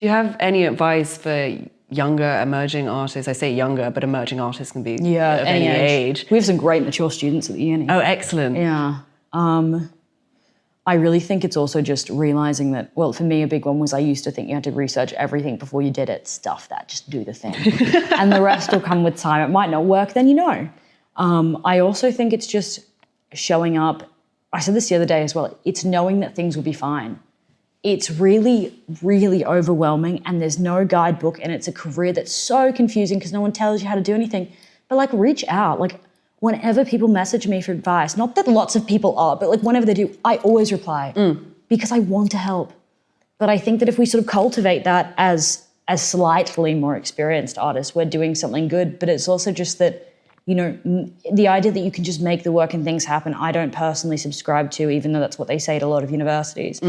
Do you have any advice for younger emerging artists? I say younger, but emerging artists can be of any age. We have some great mature students at the uni. Oh, excellent. Yeah. I really think it's also just realizing that, well, for me, a big one was I used to think you had to research everything before you did it. Stuff that, just do the thing. And the rest will come with time. It might not work, then you know. I also think it's just showing up. I said this the other day as well. It's knowing that things will be fine. It's really, really overwhelming and there's no guidebook and it's a career that's so confusing because no one tells you how to do anything. But like reach out. Like whenever people message me for advice, not that lots of people are, but like whenever they do, I always reply because I want to help. But I think that if we sort of cultivate that as slightly more experienced artists, we're doing something good. But it's also just that, you know, the idea that you can just make the work and things happen, I don't personally subscribe to, even though that's what they say at a lot of universities.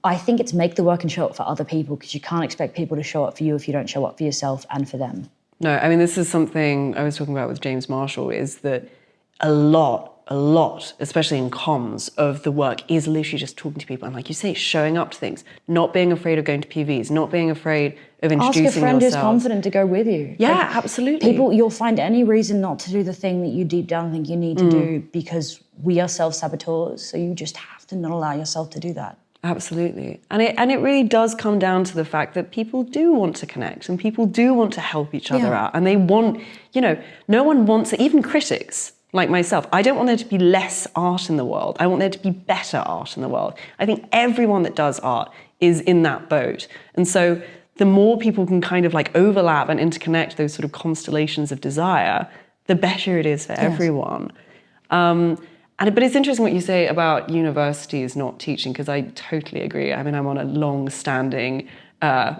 I think it's make the work and show up for other people because you can't expect people to show up for you if you don't show up for yourself and for them. No, I mean, this is something I was talking about with James Marshall, is that a lot, especially in comms, of the work is literally just talking to people. And like you say, showing up to things, not being afraid of going to PVs, not being afraid of introducing yourself. Ask a friend who's confident to go with you. Yeah, like, absolutely. People, you'll find any reason not to do the thing that you deep down think you need to do because we are self-saboteurs. So you just have to not allow yourself to do that. Absolutely. And it really does come down to the fact that people do want to connect and people do want to help each other out. And they want, you know, no one wants it, even critics like myself. I don't want there to be less art in the world. I want there to be better art in the world. I think everyone that does art is in that boat. And so the more people can kind of like overlap and interconnect those sort of constellations of desire, the better it is for everyone. But it's interesting what you say about universities not teaching, because I totally agree. I mean, I'm on a long-standing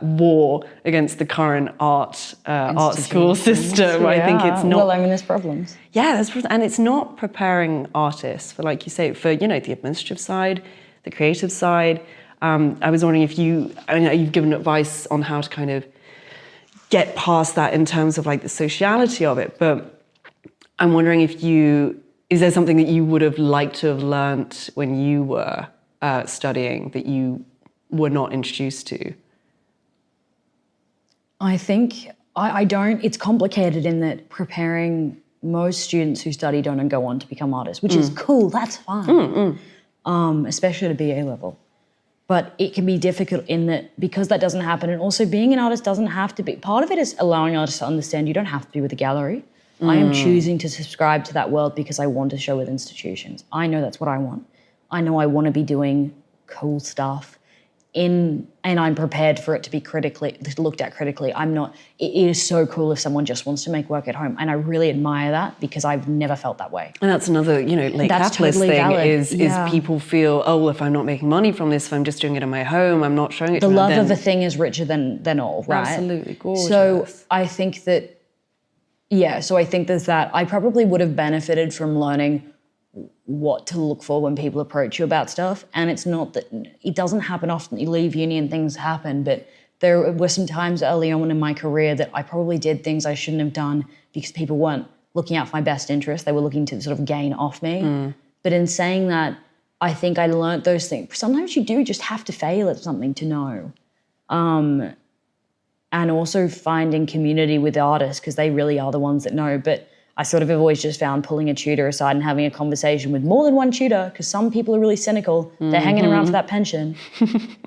war against the current art school system. I think it's not. Well, I mean, there's problems. Yeah, there's problems, and it's not preparing artists for, like you say, for the administrative side, the creative side. I was wondering if you've given advice on how to kind of get past that in terms of like the sociality of it, but I'm wondering if is there something that you would have liked to have learnt when you were studying that you were not introduced to? I think I don't. It's complicated in that preparing most students who study don't go on to become artists, which is cool. That's fine, especially at a BA level. But it can be difficult in that because that doesn't happen, and also being an artist doesn't have to be. Part of it is allowing artists to understand you don't have to be with a gallery. I am choosing to subscribe to that world because I want to show with institutions. I know that's what I want. I know I want to be doing cool stuff and I'm prepared for it to be looked at critically. It is so cool if someone just wants to make work at home. And I really admire that because I've never felt that way. And that's another, late capitalist totally thing valid. is people feel, oh, well, if I'm not making money from this, if I'm just doing it in my home, I'm not showing it to them. The love of a thing is richer than all, right? Absolutely, gorgeous. So I think that, so I think there's that. I probably would have benefited from learning what to look for when people approach you about stuff. And it's not that, it doesn't happen often. You leave uni and things happen, but there were some times early on in my career that I probably did things I shouldn't have done because people weren't looking out for my best interest. They were looking to sort of gain off me. But in saying that, I think I learned those things. Sometimes you do just have to fail at something to know. And also finding community with artists because they really are the ones that know. But I sort of have always just found pulling a tutor aside and having a conversation with more than one tutor, because some people are really cynical. They're hanging around for that pension.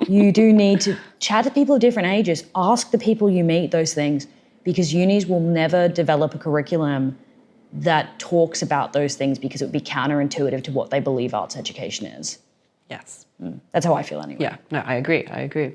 You do need to chat to people of different ages. Ask the people you meet those things, because unis will never develop a curriculum that talks about those things because it would be counterintuitive to what they believe arts education is. Yes. That's how I feel anyway. Yeah, no, I agree.